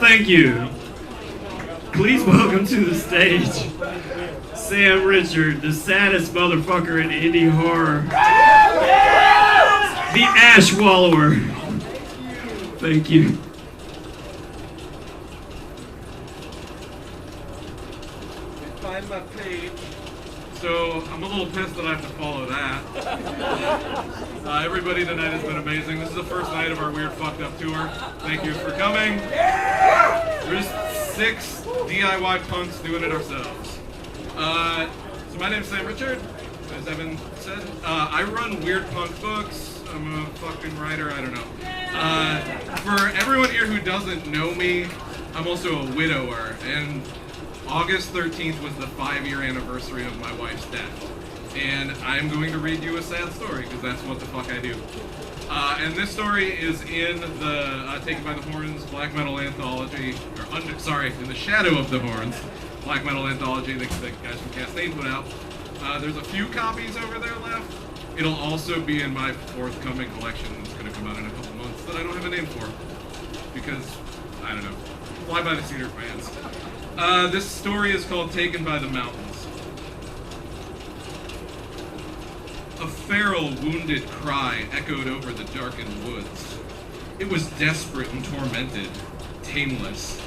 Thank you. Please welcome to the stage Sam Richard, the saddest motherfucker in indie horror. The Ash Wallower. Thank you. Find my page. So I'm a little pissed that I have to follow that. Everybody tonight has been amazing. This is the first night of our Weird Fucked Up tour. Thank you for coming. There's 6 DIY punks doing it ourselves. So my name's Sam Richard, as Evan said. I run Weird Punk Books. I'm a fucking writer, I don't know. For everyone here who doesn't know me, I'm also a widower, and August 13th was the 5-year anniversary of my wife's death. And I'm going to read you a sad story, because that's what the fuck I do. And this story is in the Taken by the Horns Black Metal Anthology, or in the Shadow of the Horns Black Metal Anthology that the guys from Castain put out. There's a few copies over there left. It'll also be in my forthcoming collection that's going to come out in a couple months that I don't have a name for, because, I don't know, fly by the Cedar fans. This story is called Taken by the Mountains. A feral, wounded cry echoed over the darkened woods. It was desperate and tormented, tameless.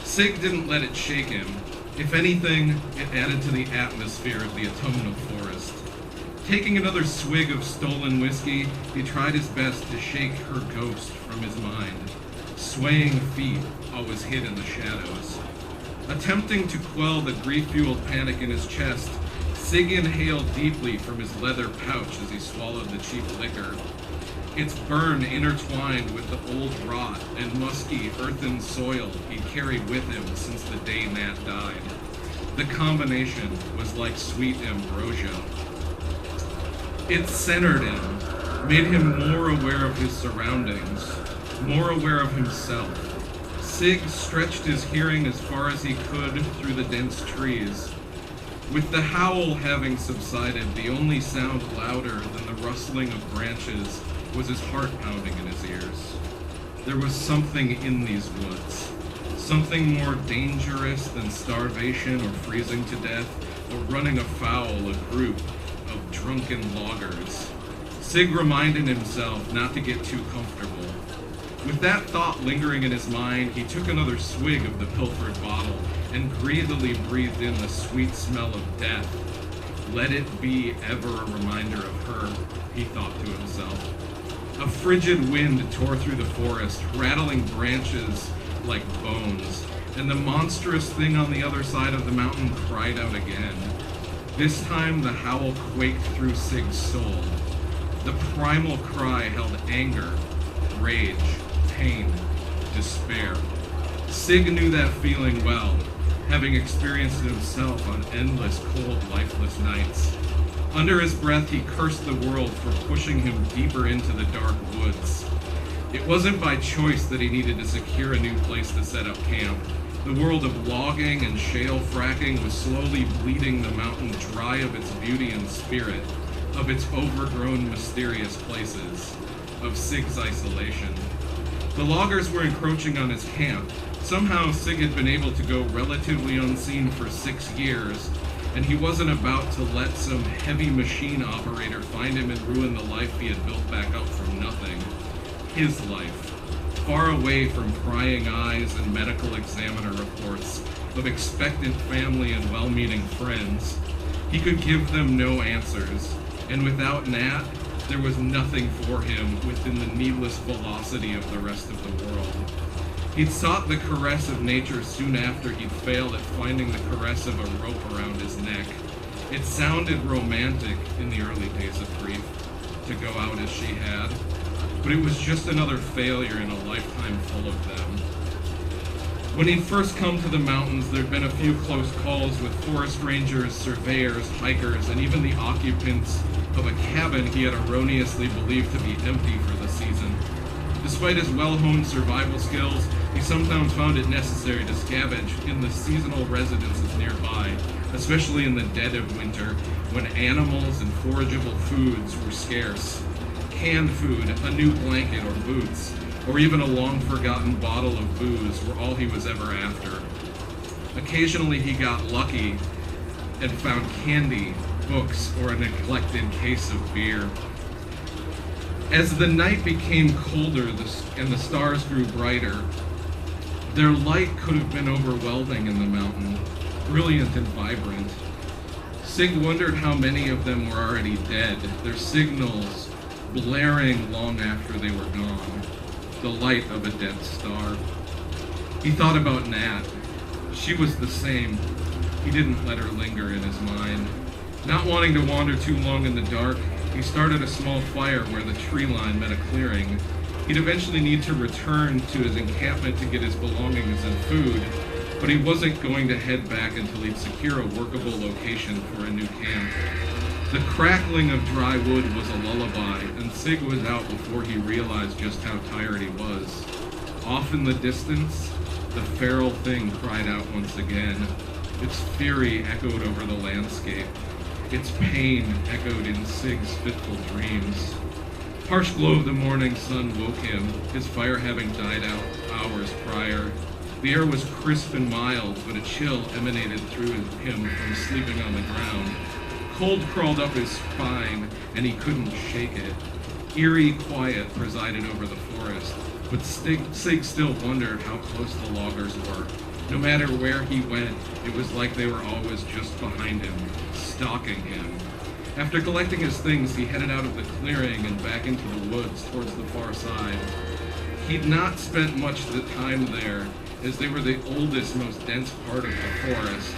Sig didn't let it shake him. If anything, it added to the atmosphere of the autumnal forest. Taking another swig of stolen whiskey, he tried his best to shake her ghost from his mind. Swaying feet always hid in the shadows. Attempting to quell the grief-fueled panic in his chest, Sig inhaled deeply from his leather pouch as he swallowed the cheap liquor. Its burn intertwined with the old rot and musky earthen soil he'd carried with him since the day Nat died. The combination was like sweet ambrosia. It centered him, made him more aware of his surroundings, more aware of himself. Sig stretched his hearing as far as he could through the dense trees. With the howl having subsided, the only sound louder than the rustling of branches was his heart pounding in his ears. There was something in these woods, something more dangerous than starvation or freezing to death or running afoul a group of drunken loggers. Sig reminded himself not to get too comfortable. With that thought lingering in his mind, he took another swig of the pilfered bottle and greedily breathed in the sweet smell of death. Let it be ever a reminder of her, he thought to himself. A frigid wind tore through the forest, rattling branches like bones, and the monstrous thing on the other side of the mountain cried out again. This time the howl quaked through Sig's soul. The primal cry held anger, rage, pain, despair. Sig knew that feeling well, having experienced it himself on endless, cold, lifeless nights. Under his breath, he cursed the world for pushing him deeper into the dark woods. It wasn't by choice that he needed to secure a new place to set up camp. The world of logging and shale fracking was slowly bleeding the mountain dry of its beauty and spirit, of its overgrown, mysterious places, of Sig's isolation. The loggers were encroaching on his camp. Somehow Sig had been able to go relatively unseen for 6 years, and he wasn't about to let some heavy machine operator find him and ruin the life he had built back up from nothing. His life. Far away from prying eyes and medical examiner reports of expectant family and well-meaning friends. He could give them no answers, and without Nat, there was nothing for him within the needless velocity of the rest of the world. He'd sought the caress of nature soon after he'd failed at finding the caress of a rope around his neck. It sounded romantic in the early days of grief, to go out as she had, but it was just another failure in a lifetime full of them. When he'd first come to the mountains, there'd been a few close calls with forest rangers, surveyors, hikers, and even the occupants of a cabin he had erroneously believed to be empty for the season. Despite his well-honed survival skills, he sometimes found it necessary to scavenge in the seasonal residences nearby, especially in the dead of winter, when animals and forageable foods were scarce. Canned food, a new blanket or boots, or even a long-forgotten bottle of booze were all he was ever after. Occasionally he got lucky and found candy, books, or a neglected case of beer. As the night became colder and the stars grew brighter, their light could have been overwhelming in the mountain, brilliant and vibrant. Sig wondered how many of them were already dead, their signals blaring long after they were gone, the light of a dead star. He thought about Nat. She was the same. He didn't let her linger in his mind. Not wanting to wander too long in the dark, he started a small fire where the tree line met a clearing. He'd eventually need to return to his encampment to get his belongings and food, but he wasn't going to head back until he'd secure a workable location for a new camp. The crackling of dry wood was a lullaby, and Sig was out before he realized just how tired he was. Off in the distance, the feral thing cried out once again. Its fury echoed over the landscape. Its pain echoed in Sig's fitful dreams. Harsh glow of the morning sun woke him, his fire having died out hours prior. The air was crisp and mild, but a chill emanated through him from sleeping on the ground. Cold crawled up his spine, and he couldn't shake it. Eerie quiet presided over the forest, but Sig still wondered how close the loggers were. No matter where he went, it was like they were always just behind him, stalking him. After collecting his things, he headed out of the clearing and back into the woods towards the far side. He'd not spent much of the time there, as they were the oldest, most dense part of the forest.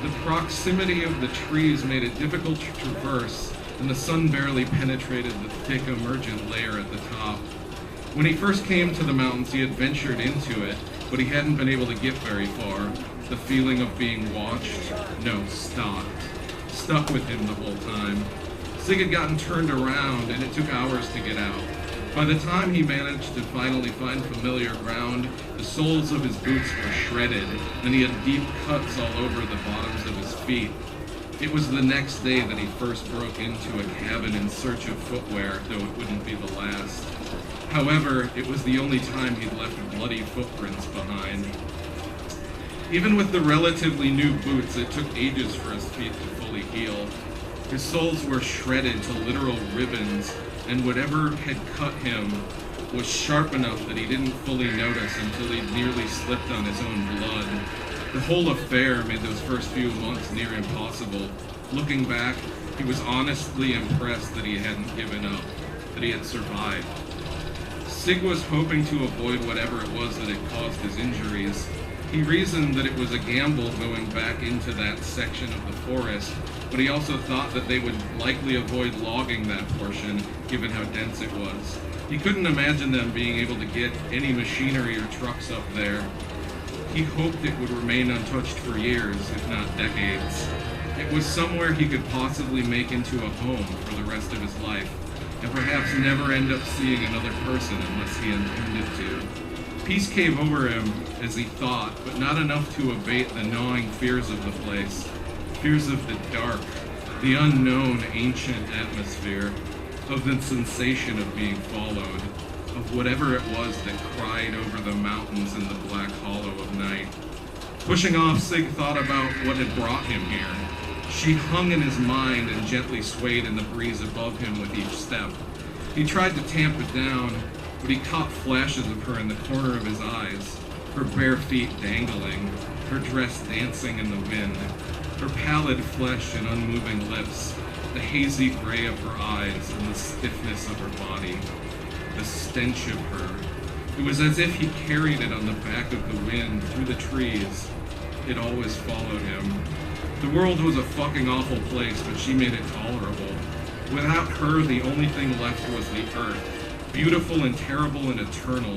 The proximity of the trees made it difficult to traverse, and the sun barely penetrated the thick emergent layer at the top. When he first came to the mountains, he had ventured into it, but he hadn't been able to get very far. The feeling of being watched, no, stalked, stuck with him the whole time. Sig had gotten turned around, and it took hours to get out. By the time he managed to finally find familiar ground, the soles of his boots were shredded, and he had deep cuts all over the bottoms of his feet. It was the next day that he first broke into a cabin in search of footwear, though it wouldn't be the last. However, it was the only time he'd left bloody footprints behind. Even with the relatively new boots, it took ages for his feet to fully heal. His soles were shredded to literal ribbons, and whatever had cut him was sharp enough that he didn't fully notice until he'd nearly slipped on his own blood. The whole affair made those first few months near impossible. Looking back, he was honestly impressed that he hadn't given up, that he had survived. Sig was hoping to avoid whatever it was that had caused his injuries. He reasoned that it was a gamble going back into that section of the forest, but he also thought that they would likely avoid logging that portion, given how dense it was. He couldn't imagine them being able to get any machinery or trucks up there. He hoped it would remain untouched for years, if not decades. It was somewhere he could possibly make into a home for the rest of his life, and perhaps never end up seeing another person unless he intended to. Peace came over him as he thought, but not enough to abate the gnawing fears of the place. Fears of the dark, the unknown ancient atmosphere, of the sensation of being followed, of whatever it was that cried over the mountains in the black hollow of night. Pushing off, Sig thought about what had brought him here. She hung in his mind and gently swayed in the breeze above him with each step. He tried to tamp it down, but he caught flashes of her in the corner of his eyes, her bare feet dangling, her dress dancing in the wind, her pallid flesh and unmoving lips, the hazy gray of her eyes and the stiffness of her body, the stench of her. It was as if he carried it on the back of the wind through the trees. It always followed him. The world was a fucking awful place, but she made it tolerable. Without her, the only thing left was the earth, beautiful and terrible and eternal.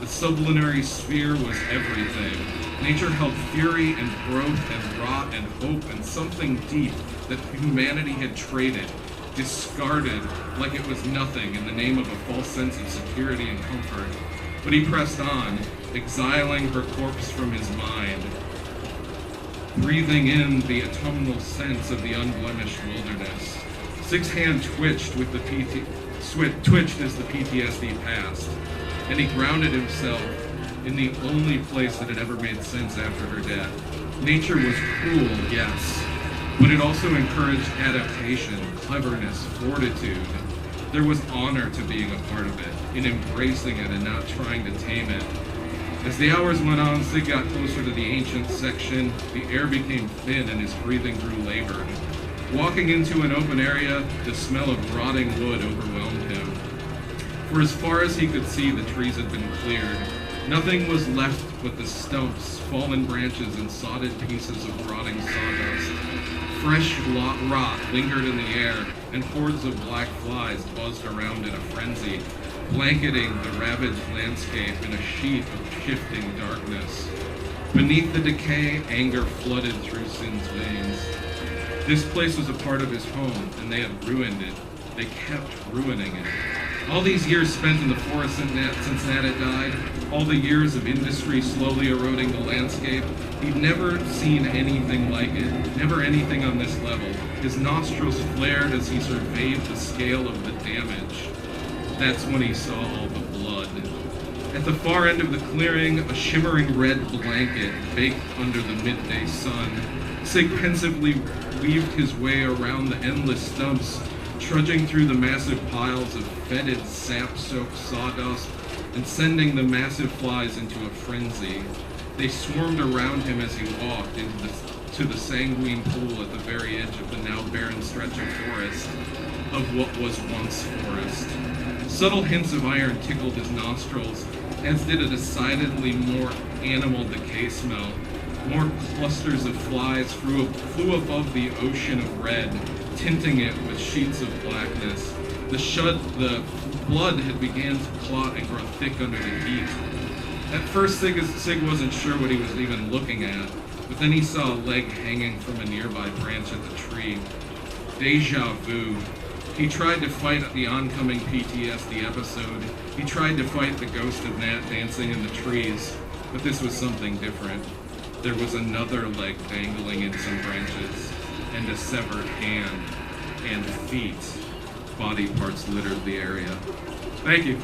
The sublunary sphere was everything. Nature held fury and growth and rot and hope and something deep that humanity had traded, discarded like it was nothing in the name of a false sense of security and comfort. But he pressed on, exiling her corpse from his mind, breathing in the autumnal sense of the unblemished wilderness. Sig's hand twitched as the PTSD passed. and he grounded himself in the only place that had ever made sense after her death. Nature was cruel, yes, but it also encouraged adaptation, cleverness, fortitude. There was honor to being a part of it, in embracing it and not trying to tame it. As the hours went on, Sig got closer to the ancient section. The air became thin and his breathing grew labored. Walking into an open area, the smell of rotting wood overwhelmed him. For as far as he could see, the trees had been cleared. Nothing was left but the stumps, fallen branches, and sodded pieces of rotting sawdust. Fresh rot lingered in the air, and hordes of black flies buzzed around in a frenzy, blanketing the ravaged landscape in a sheet of shifting darkness. Beneath the decay, anger flooded through Sin's veins. This place was a part of his home, and they had ruined it. They kept ruining it. All these years spent in the forest since Nat had died, all the years of industry slowly eroding the landscape, he'd never seen anything like it, never anything on this level. His nostrils flared as he surveyed the scale of the damage. That's when he saw all the blood. At the far end of the clearing, a shimmering red blanket baked under the midday sun. Sig pensively weaved his way around the endless stumps, trudging through the massive piles of fetid, sap-soaked sawdust and sending the massive flies into a frenzy. They swarmed around him as he walked to the sanguine pool at the very edge of the now barren stretch of forest, of what was once forest. Subtle hints of iron tickled his nostrils, as did a decidedly more animal decay smell. More clusters of flies flew above the ocean of red, tinting it with sheets of blackness. The blood had began to clot and grow thick under the heat. At first, Sig wasn't sure what he was even looking at, but then he saw a leg hanging from a nearby branch of the tree. Deja vu. He tried to fight the oncoming PTSD episode. He tried to fight the ghost of Nat dancing in the trees, but this was something different. There was another leg dangling in some branches, and a severed hand, and feet. Body parts littered the area. Thank you.